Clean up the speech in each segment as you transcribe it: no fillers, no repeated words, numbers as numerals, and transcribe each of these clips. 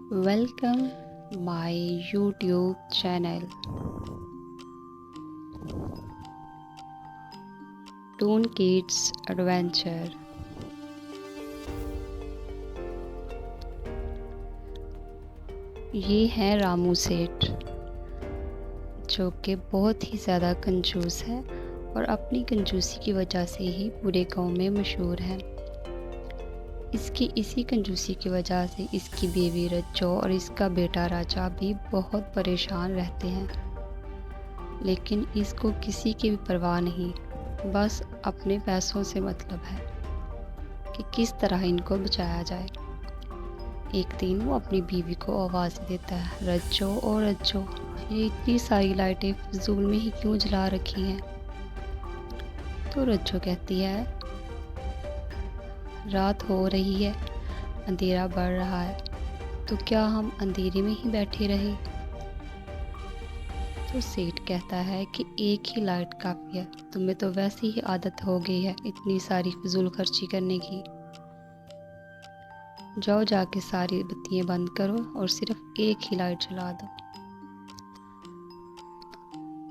Welcome my YouTube channel Toon Kids Adventure। ये है रामू सेठ, जो कि बहुत ही ज़्यादा कंजूस है और अपनी कंजूसी की वजह से ही पूरे गांव में मशहूर है। इसकी इसी कंजूसी की वजह से इसकी बीवी रज्जो और इसका बेटा राजा भी बहुत परेशान रहते हैं, लेकिन इसको किसी की भी परवाह नहीं, बस अपने पैसों से मतलब है कि किस तरह इनको बचाया जाए। एक दिन वो अपनी बीवी को आवाज़ देता है, रज्जो और रज्जो, ये इतनी सारी लाइटें फिजूल में ही क्यों जला रखी हैं? तो रज्जो कहती है, रात हो रही है, अंधेरा बढ़ रहा है, तो क्या हम अंधेरे में ही बैठे रहे? तो सेठ कहता है कि एक ही लाइट काफ़ी है, तुम्हें तो वैसी ही आदत हो गई है इतनी सारी फिजूल खर्ची करने की। जाओ जाके सारी बत्तियां बंद करो और सिर्फ एक ही लाइट जला दो।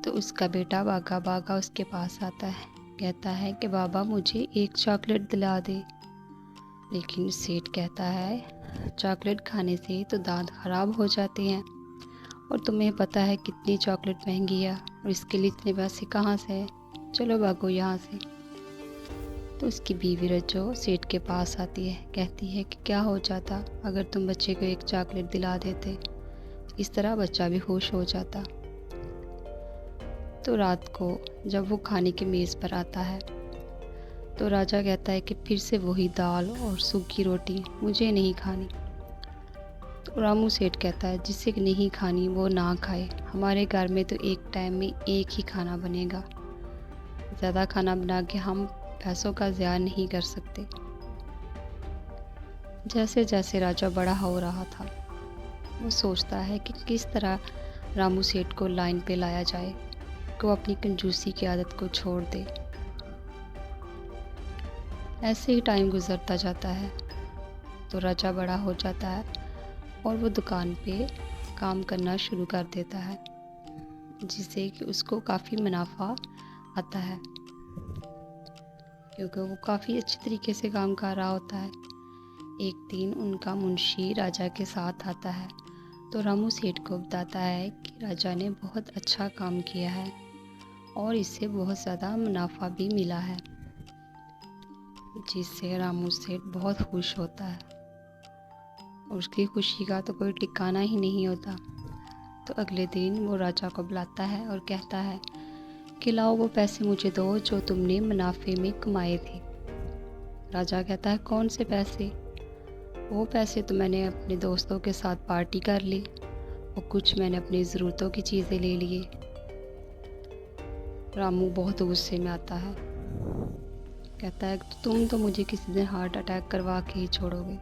तो उसका बेटा भागा भागा उसके पास आता है, कहता है कि बाबा मुझे एक चॉकलेट दिला दे। लेकिन सेठ कहता है, चॉकलेट खाने से तो दांत खराब हो जाते हैं और तुम्हें पता है कितनी चॉकलेट महंगी है और इसके लिए इतने पैसे कहाँ से है, चलो भागो यहाँ से। तो उसकी बीवी रज्जो सेठ के पास आती है, कहती है कि क्या हो जाता अगर तुम बच्चे को एक चॉकलेट दिला देते, इस तरह बच्चा भी खुश हो जाता। तो रात को जब वो खाने की मेज़ पर आता है तो राजा कहता है कि फिर से वही दाल और सूखी रोटी, मुझे नहीं खानी। तो रामू सेठ कहता है, जिसे नहीं खानी वो ना खाए, हमारे घर में तो एक टाइम में एक ही खाना बनेगा, ज़्यादा खाना बना के हम पैसों का ज़िया नहीं कर सकते। जैसे जैसे राजा बड़ा हो रहा था वो सोचता है कि किस तरह रामू सेठ को लाइन पे लाया जाए कि वो अपनी कंजूसी की आदत को छोड़ दे। ऐसे ही टाइम गुजरता जाता है तो राजा बड़ा हो जाता है और वो दुकान पे काम करना शुरू कर देता है, जिससे कि उसको काफ़ी मुनाफा आता है, क्योंकि वो काफ़ी अच्छे तरीके से काम कर रहा होता है। एक दिन उनका मुंशी राजा के साथ आता है तो रामू सेठ को बताता है कि राजा ने बहुत अच्छा काम किया है और इससे बहुत ज़्यादा मुनाफा भी मिला है, जिससे रामू सेठ बहुत खुश होता है और उसकी खुशी का तो कोई ठिकाना ही नहीं होता। तो अगले दिन वो राजा को बुलाता है और कहता है कि लाओ वो पैसे मुझे दो जो तुमने मुनाफे में कमाए थे। राजा कहता है, कौन से पैसे? वो पैसे तो मैंने अपने दोस्तों के साथ पार्टी कर ली और कुछ मैंने अपनी ज़रूरतों की चीज़ें ले लिए। रामू बहुत गुस्से में आता है, कहता है तुम तो मुझे किसी दिन हार्ट अटैक करवा के ही छोड़ोगे।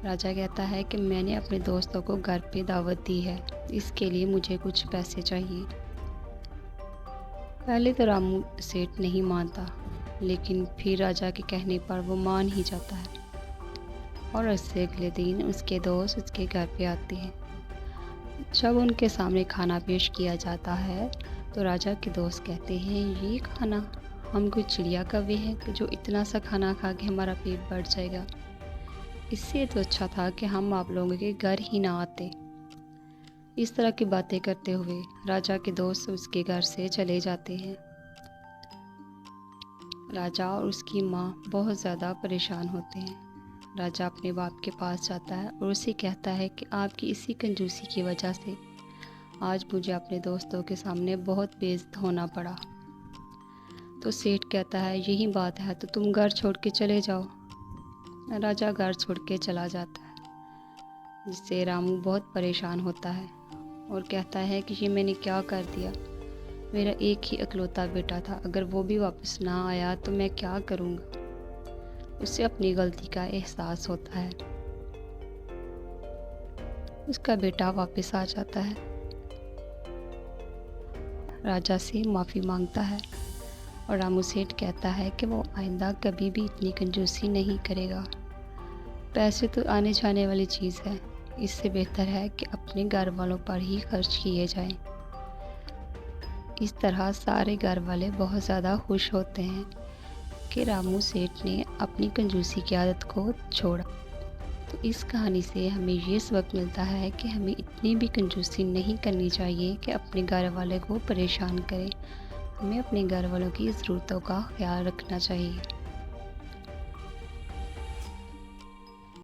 राजा कहता है कि मैंने अपने दोस्तों को घर पे दावत दी है, इसके लिए मुझे कुछ पैसे चाहिए। पहले तो रामू सेठ नहीं मानता, लेकिन फिर राजा के कहने पर वो मान ही जाता है और उससे अगले दिन उसके दोस्त उसके घर पे आते हैं। जब उनके सामने खाना पेश किया जाता है तो राजा के दोस्त कहते हैं, ये खाना, हम कोई चिड़िया कौवे हैं जो इतना सा खाना खा के हमारा पेट भर जाएगा, इससे तो अच्छा था कि हम आप लोगों के घर ही ना आते। इस तरह की बातें करते हुए राजा के दोस्त उसके घर से चले जाते हैं। राजा और उसकी माँ बहुत ज़्यादा परेशान होते हैं। राजा अपने बाप के पास जाता है और उसे कहता है कि आपकी इसी कंजूसी की वजह से आज मुझे अपने दोस्तों के सामने बहुत बेइज्जत होना पड़ा। तो सेठ कहता है, यही बात है तो तुम घर छोड़ के चले जाओ। राजा घर छोड़ के चला जाता है, जिससे रामू बहुत परेशान होता है और कहता है कि ये मैंने क्या कर दिया, मेरा एक ही इकलौता बेटा था, अगर वो भी वापस ना आया तो मैं क्या करूँगा। उसे अपनी गलती का एहसास होता है। उसका बेटा वापस आ जाता है, राजा से माफ़ी मांगता है और रामू सेठ कहता है कि वो आइंदा कभी भी इतनी कंजूसी नहीं करेगा। पैसे तो आने जाने वाली चीज़ है, इससे बेहतर है कि अपने घर वालों पर ही खर्च किए जाएं। इस तरह सारे घर वाले बहुत ज़्यादा खुश होते हैं कि रामू सेठ ने अपनी कंजूसी की आदत को छोड़ा। तो इस कहानी से हमें ये सबक मिलता है कि हमें इतनी भी कंजूसी नहीं करनी चाहिए कि अपने घर वाले को परेशान करें। हमें अपने घर वालों की ज़रूरतों का ख्याल रखना चाहिए।